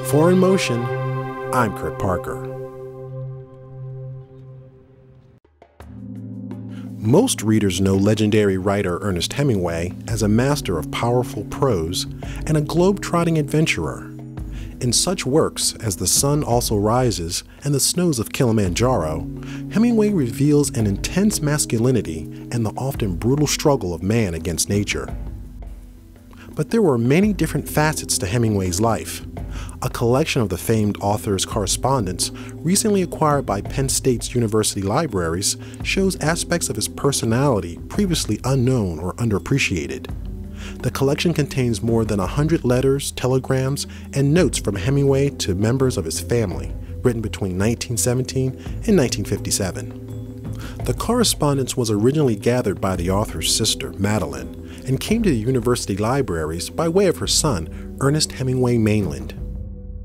For In Motion, I'm Kurt Parker. Most readers know legendary writer Ernest Hemingway as a master of powerful prose and a globe-trotting adventurer. In such works as The Sun Also Rises and The Snows of Kilimanjaro, Hemingway reveals an intense masculinity and the often brutal struggle of man against nature. But there were many different facets to Hemingway's life. A collection of the famed author's correspondence, recently acquired by Penn State's university libraries, shows aspects of his personality previously unknown or underappreciated. The collection contains more than 100 letters, telegrams, and notes from Hemingway to members of his family, written between 1917 and 1957. The correspondence was originally gathered by the author's sister, Madeline, and came to the university libraries by way of her son, Ernest Hemingway Mainland.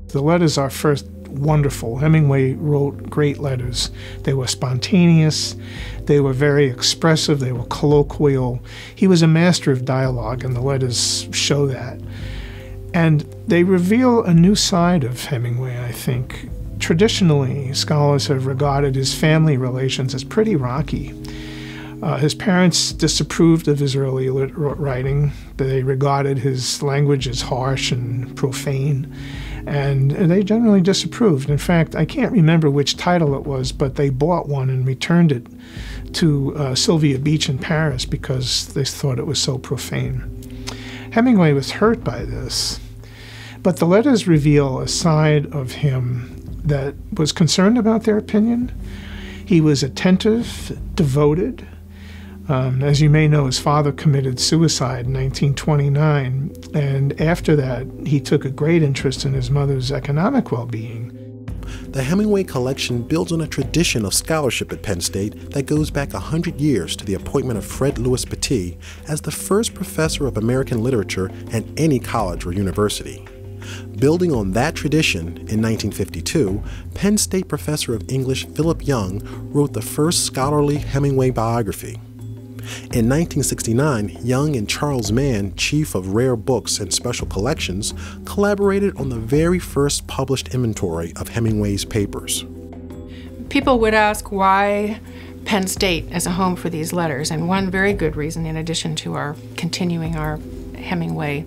The letters are first wonderful. Hemingway wrote great letters. They were spontaneous, they were very expressive, they were colloquial. He was a master of dialogue, and the letters show that. And they reveal a new side of Hemingway, I think. Traditionally, scholars have regarded his family relations as pretty rocky. His parents disapproved of his early writing. They regarded his language as harsh and profane, and they generally disapproved. In fact, I can't remember which title it was, but they bought one and returned it to Sylvia Beach in Paris because they thought it was so profane. Hemingway was hurt by this, but the letters reveal a side of him that was concerned about their opinion. He was attentive, devoted. As you may know, his father committed suicide in 1929, and after that, he took a great interest in his mother's economic well-being. The Hemingway collection builds on a tradition of scholarship at Penn State that goes back 100 years to the appointment of Fred Lewis Petit as the first professor of American literature at any college or university. Building on that tradition, in 1952, Penn State professor of English Philip Young wrote the first scholarly Hemingway biography. In 1969, Young and Charles Mann, chief of rare books and special collections, collaborated on the very first published inventory of Hemingway's papers. People would ask why Penn State as a home for these letters, and one very good reason, in addition to our continuing our Hemingway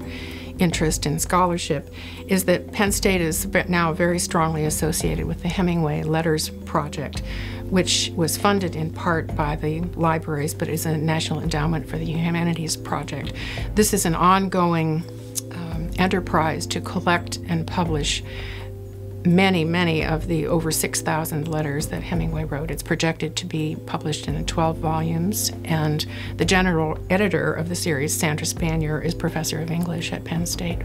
interest in scholarship, is that Penn State is now very strongly associated with the Hemingway Letters Project, which was funded in part by the libraries, but is a National Endowment for the Humanities project. This is an ongoing enterprise to collect and publish many of the over 6,000 letters that Hemingway wrote. It's projected to be published in 12 volumes, and the general editor of the series, Sandra Spanier, is professor of English at Penn State.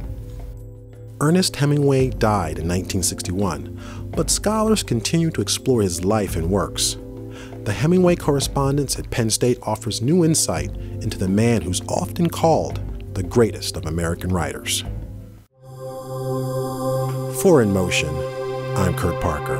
Ernest Hemingway died in 1961, but scholars continue to explore his life and works. The Hemingway correspondence at Penn State offers new insight into the man who's often called the greatest of American writers. For In Motion, I'm Kurt Parker.